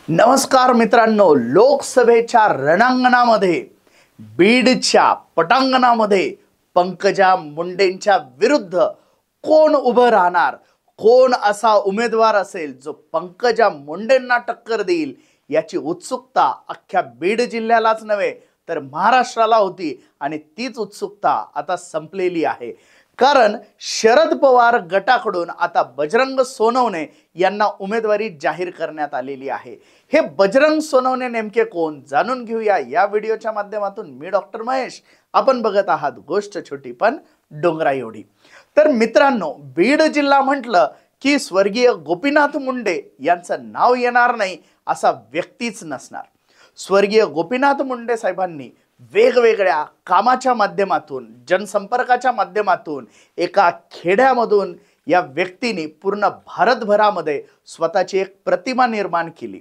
नमस्कार मित्रांनो, लोकसभेच्या रणांगणामध्ये बीडच्या पटांगणामध्ये पंकजा मुंडेंच्या विरुद्ध कोण उभं राहणार, कोण असा उमेदवार असेल जो पंकजा मुंडेंना टक्कर देईल याची उत्सुकता अख्ख्या बीड जिल्ह्यालाच नव्हे तर महाराष्ट्राला होती आणि तीच उत्सुकता आता संपलेली आहे। कारण शरद पवार गटाकडून आता बजरंग सोनवणे यांना उमेदवारी जाहीर करण्यात आलेली आहे। हे बजरंग सोनवणे नेमके कोण जाणून घेऊया या व्हिडिओच्या माध्यमातून। मी डॉक्टर महेश, आपण बघत आहात गोष्ट छोटी पण डोंगरा एवढी। तर मित्रांनो, बीड जिल्हा म्हटलं की स्वर्गीय गोपीनाथ मुंडे यांचं नाव येणार नाही असा व्यक्तीच नसणार। स्वर्गीय गोपीनाथ मुंडे साहेबांनी वेगवेगळ्या कामाच्या माध्यमातून, जनसंपर्काच्या माध्यमातून एका खेड्यामधून या व्यक्तीने पूर्ण भारतभरामध्ये स्वतःची एक प्रतिमा निर्माण केली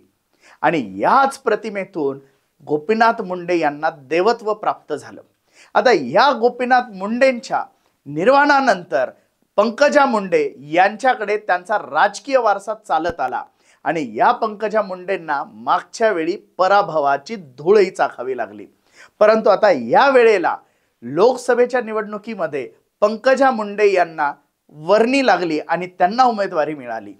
आणि याच प्रतिमेतून गोपीनाथ मुंडे यांना देवत्व प्राप्त झालं। आता या गोपीनाथ मुंडेंच्या निर्वाणानंतर पंकजा मुंडे यांच्याकडे त्यांचा राजकीय वारसा चालत आला आणि या पंकजा मुंडेंना मागच्या वेळी पराभवाची धूळही चाखावी लागली। परंतु आता या वेळेला लोकसभेच्या निवडणुकीमध्ये पंकजा मुंडे यांना वर्णी लागली आणि त्यांना उमेदवारी मिळाली।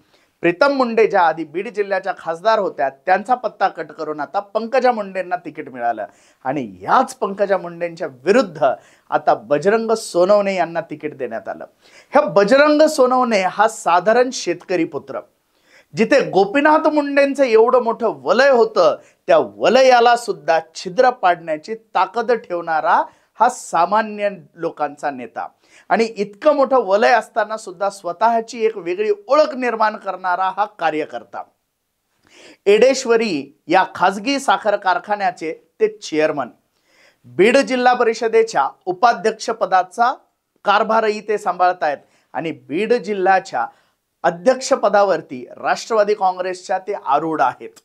प्रीतम मुंडे ज्या आधी बीड जिल्ह्याच्या खासदार होत्या त्यांचा पत्ता कट करून आता पंकजा मुंडेंना तिकीट मिळालं आणि याच पंकजा मुंडेंच्या विरुद्ध आता बजरंग सोनवणे यांना तिकीट देण्यात आलं। हे बजरंग सोनवणे हा साधारण शेतकरी पुत्र, जिथे गोपीनाथ मुंडेंचं एवढं मोठं वलय होतं त्या वलयाला सुद्धा छिद्र पाडण्याची ताकद ठेवणारा हा सामान्य लोकांचा नेता आणि इतकं मोठं वलय असताना सुद्धा स्वतःची एक वेगळी ओळख निर्माण करणारा हा कार्यकर्ता। एडेश्वरी या खाजगी साखर कारखान्याचे ते चेअरमन, बीड जिल्हा परिषदेच्या उपाध्यक्ष पदाचा कारभारही ते सांभाळतायत आणि बीड जिल्ह्याच्या अध्यक्षपदावरती राष्ट्रवादी काँग्रेसच्या ते आरूढ आहेत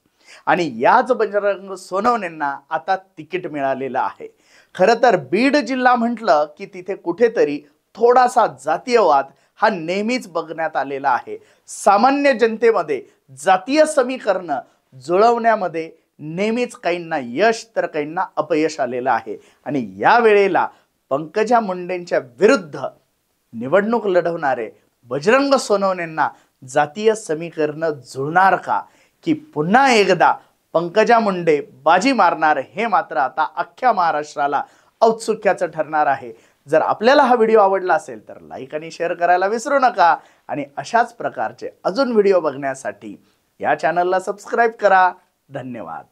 आणि याच बजरंग सोनवणेंना आता तिकीट मिळालेलं आहे। खरं तर बीड जिल्हा म्हटलं की तिथे कुठेतरी थोडासा जातीयवाद हा नेहमीच बघण्यात आलेला आहे। सामान्य जनतेमध्ये जातीय समीकरण जुळवण्यामध्ये नेहमीच काहींना यश तर काहींना अपयश आलेलं आहे आणि या वेळेला पंकजा मुंडेंच्या विरुद्ध निवडणूक लढवणारे बजरंग सोनवणेंना जातीय समीकरण जुळणार का, की पुन्हा एकदा पंकजा मुंडे बाजी मारणार, हे मात्र आता अख्ख्या महाराष्ट्राला औत्सुक्याचं ठरणार आहे। जर आपल्याला हा व्हिडिओ आवडला असेल तर लाईक आणि शेअर करायला विसरू नका आणि अशाच प्रकारचे अजून व्हिडिओ बघण्यासाठी या चॅनलला सबस्क्राईब करा। धन्यवाद।